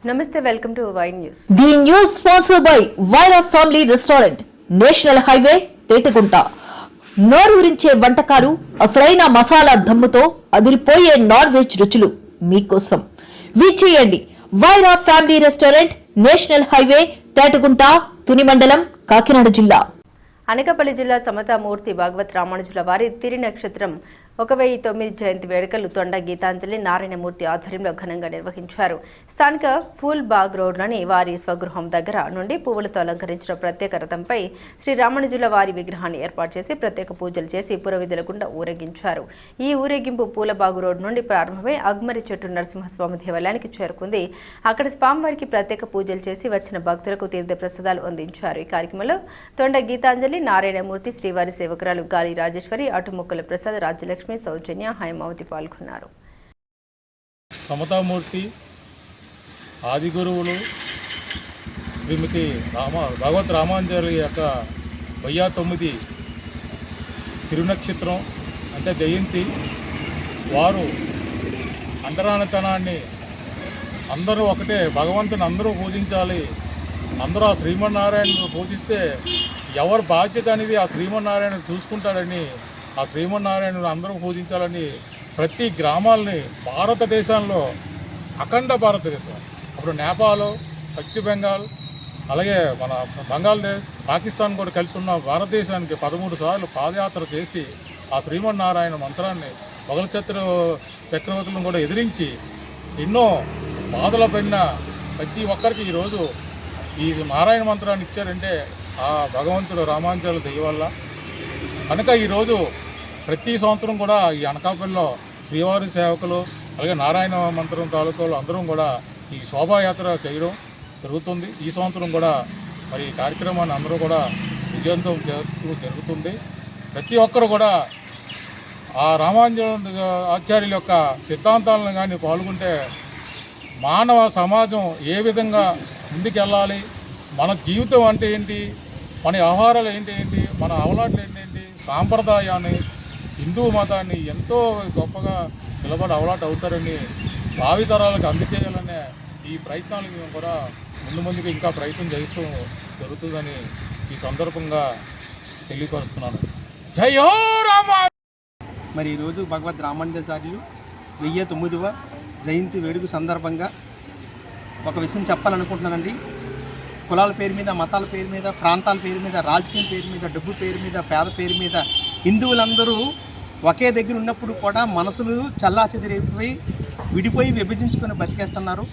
నమస్తే, welcome to Y news. The news sponsored by Vaira family restaurant, national highway, Tetagunta. నోరూరించే వంటకాలు, అసలైన మసాలా దమ్ముతో అదిరిపోయే నాన్ వెజ్ రుచులు మీకోసం. విచ్చేయండి Vaira family restaurant, national highway, Tetagunta, Tuni మండలం, కాకినాడ జిల్లా. అనకాపల్లి జిల్లా సమతామూర్తి భాగవత్ రామానుజుల వారి తిరి నక్షత్రం 1009 జయంతి వేడుకలు తొండ గీతాంజలి నారాయణమూర్తి ఆధ్వర్యంలో ఘనంగా నిర్వహించారు. స్థానిక ఫూల్ బాగ్ రోడ్లోని వారి స్వగృహం దగ్గర నుండి పువ్వులతో అలంకరించిన ప్రత్యేక రథంపై శ్రీ రామానుజుల వారి విగ్రహాన్ని ఏర్పాటు చేసి ప్రత్యేక పూజలు చేసి పురవీధుల గుండా ఊరేగించారు. ఈ ఊరేగింపు పూలబాగు రోడ్ నుండి ప్రారంభమై అగ్మరి చెట్టు నరసింహస్వామి దేవాలయానికి చేరుకుంది. అక్కడ స్వామివారికి ప్రత్యేక పూజలు చేసి వచ్చిన భక్తులకు తీర్థ ప్రసాదాలు అందించారు. ఈ కార్యక్రమంలో తొండ గీతాంజలి నారాయణమూర్తి, శ్రీవారి సేవకురాలు గాలి రాజేశ్వరి, అటుముక్కల ప్రసాద్, రాజ్యలక్ష్మి, సౌజన్య, హైమావతి పాల్గొన్నారు. సమతామూర్తి ఆది గురువులు శ్రీమతి భగవత్ రామానుజుల యొక్క 1009 తిరునక్షత్రం అంటే జయంతి. వారు అంటరానితనాన్ని అందరూ ఒకటే, భగవంతుని అందరూ పూజించాలి, అందరూ ఆ శ్రీమన్నారాయణను పూజిస్తే ఎవరి బాధ్యత అనేది ఆ శ్రీమన్నారాయణ చూసుకుంటాడని, ఆ శ్రీమన్నారాయణను అందరూ పూజించాలని ప్రతి గ్రామాలని భారతదేశంలో, అఖండ భారతదేశం, అప్పుడు నేపాల్, పశ్చిమ బెంగాల్, అలాగే మన బంగ్లాదేశ్, పాకిస్తాన్ కూడా కలిసి ఉన్న భారతదేశానికి 13 సార్లు పాదయాత్ర చేసి ఆ శ్రీమన్నారాయణ మంత్రాన్ని మొఘల్ చక్రవర్తులను కూడా ఎదిరించి ఎన్నో బాధలు పడిన ప్రతి ఒక్కరికి ఈరోజు ఈ నారాయణ మంత్రాన్ని ఇచ్చారంటే ఆ భగవంతుడు రామానుజుల దయ వల్ల. కనుక ఈరోజు ప్రతి సంవత్సరం కూడా ఈ అనకాపల్లిలో శ్రీవారి సేవకులు అలాగే నారాయణ మంత్రం తాలూకాలు అందరం కూడా ఈ శోభాయాత్ర చేయడం జరుగుతుంది. ఈ సంవత్సరం కూడా మరి ఈ కార్యక్రమాన్ని అందరూ కూడా విజయవంతం జరుగుతుంది. ప్రతి ఒక్కరు కూడా ఆ రామానుజ ఆచార్యుల యొక్క సిద్ధాంతాలను కానీ పాల్గొంటే మానవ సమాజం ఏ విధంగా ముందుకెళ్ళాలి, మన జీవితం అంటే ఏంటి, మన వ్యవహారాలు ఏంటి, మన అలవాట్లు ఏంటి, సాంప్రదాయాన్ని, హిందూ మతాన్ని ఎంతో గొప్పగా నిలబడి అలవాటు అవుతారని భావితరాలకు అందజేయాలనే ఈ ప్రయత్నాలకు మేము కూడా ముందుకు ఇంకా ప్రయత్నం చేస్తూ జరుగుతుందని ఈ సందర్భంగా తెలియపరుస్తున్నాను. జై హో రామా. మరి ఈరోజు భగవద్ రామానుజాచార్యులు 1009వ జయంతి వేడుక సందర్భంగా ఒక విషయం చెప్పాలనుకుంటున్నానండి. కులాల పేరు మీద, మతాల పేరు మీద, ప్రాంతాల పేరు మీద, రాజకీయం పేరు మీద, డబ్బు పేరు మీద, పేద పేరు మీద హిందువులందరూ ఒకే దగ్గర ఉన్నప్పుడు కూడా మనసులు చల్లాచెదిరైపోయి విడిపోయి విభజించుకొని బతికేస్తున్నారు.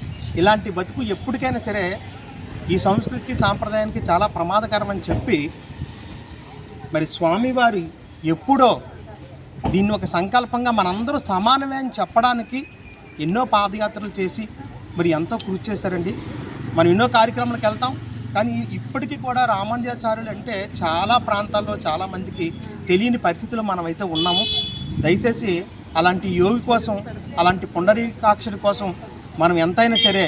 ఇలాంటి బతుకు ఎప్పటికైనా సరే ఈ సంస్కృతికి, సాంప్రదాయానికి చాలా ప్రమాదకరమని చెప్పి మరి స్వామివారు ఎప్పుడో దీన్ని ఒక సంకల్పంగా మనందరూ సమానమే అని చెప్పడానికి ఎన్నో పాదయాత్రలు చేసి మరి ఎంతో కృషి చేశారండి. మనం ఎన్నో కార్యక్రమాలకు వెళ్తాం, కానీ ఇప్పటికీ కూడా రామానుజాచార్యులు అంటే చాలా ప్రాంతాల్లో చాలామందికి తెలియని పరిస్థితుల్లో మనమైతే ఉన్నాము. దయచేసి అలాంటి యోగి కోసం, అలాంటి పుండరీకాక్షుడి కోసం మనం ఎంతైనా సరే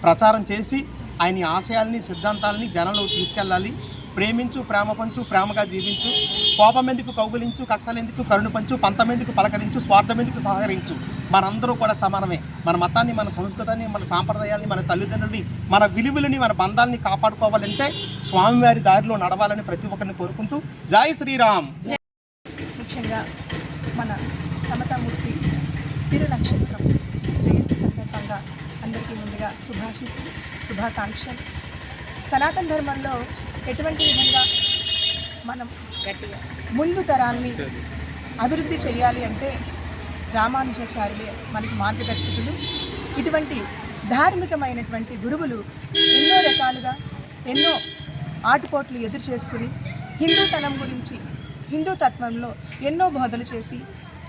ప్రచారం చేసి ఆయన ఆశయాల్ని, సిద్ధాంతాలని జనంలోకి తీసుకెళ్ళాలి. ప్రేమించు, ప్రేమ పంచు, ప్రేమగా జీవించు, కోపం ఎందుకు కౌగులించు, కక్షలెందుకు కరుణ పంచు, పంతమెందుకు పలకరించు, స్వార్థమెందుకు సహకరించు. మనందరూ కూడా సమానమే. మన మతాన్ని, మన సంస్కృతాన్ని, మన సాంప్రదాయాల్ని, మన తల్లిదండ్రులని, మన విలువలని, మన బంధాలని కాపాడుకోవాలంటే స్వామివారి దారిలో నడవాలని ప్రతి ఒక్కరిని కోరుకుంటూ జై శ్రీరామ్. ముఖ్యంగా మన సమతామూర్తి తిరునక్షత్రం జయంతి సందర్భంగా అందరికీ ముందుగా శుభాకాంక్షలు. సనాతన ధర్మంలో ఎటువంటి విధంగా మనం గట్టిగా ముందు తరాల్ని అభివృద్ధి చేయాలి అంటే రామానుజాచార్యులే మనకి మార్గదర్శకులు. ఇటువంటి ధార్మికమైనటువంటి గురువులు ఎన్నో రకాలుగా ఎన్నో ఆటుపోట్లు ఎదురు చేసుకుని హిందూతనం గురించి, హిందూ తత్వంలో ఎన్నో బోధలు చేసి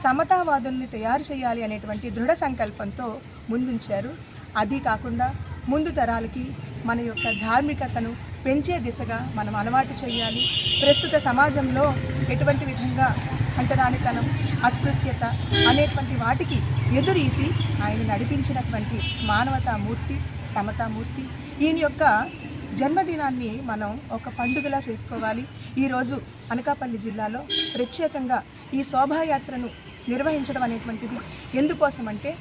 సమతావాదుల్ని తయారు చేయాలి అనేటువంటి దృఢ సంకల్పంతో ముందుంచారు. అది కాకుండా ముందు తరాలకి మన యొక్క ధార్మికతను పెంచే దిశగా మనం అలవాటు చేయాలి. ప్రస్తుత సమాజంలో ఎటువంటి విధంగా అంటరానితనం, అస్పృశ్యత అనేటువంటి వాటికి ఎదురీతి ఆయన నడిపించినటువంటి మానవతామూర్తి, సమతామూర్తి. ఈయన యొక్క జన్మదినాన్ని మనం ఒక పండుగలా చేసుకోవాలి. ఈరోజు అనకాపల్లి జిల్లాలో ప్రత్యేకంగా ఈ శోభాయాత్రను నిర్వహించడం అనేటువంటిది ఎందుకోసమంటే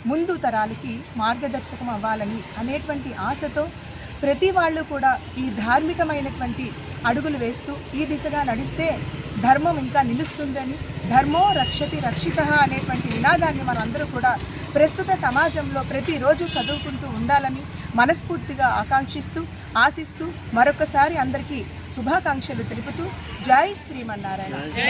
ముందు తరాలకి మార్గదర్శకం అవ్వాలని అనేటువంటి ఆశతో ప్రతి వాళ్ళు కూడా ఈ ధార్మికమైనటువంటి అడుగులు వేస్తూ ఈ దిశగా నడిస్తే ధర్మం ఇంకా నిలుస్తుందని, ధర్మో రక్షతి రక్షితః అనేటువంటి నినాదాన్ని మనందరూ కూడా ప్రస్తుత సమాజంలో ప్రతిరోజు చదువుకుంటూ ఉండాలని మనస్ఫూర్తిగా ఆశిస్తూ మరొకసారి అందరికీ శుభాకాంక్షలు తెలుపుతూ జై శ్రీమన్నారాయణ.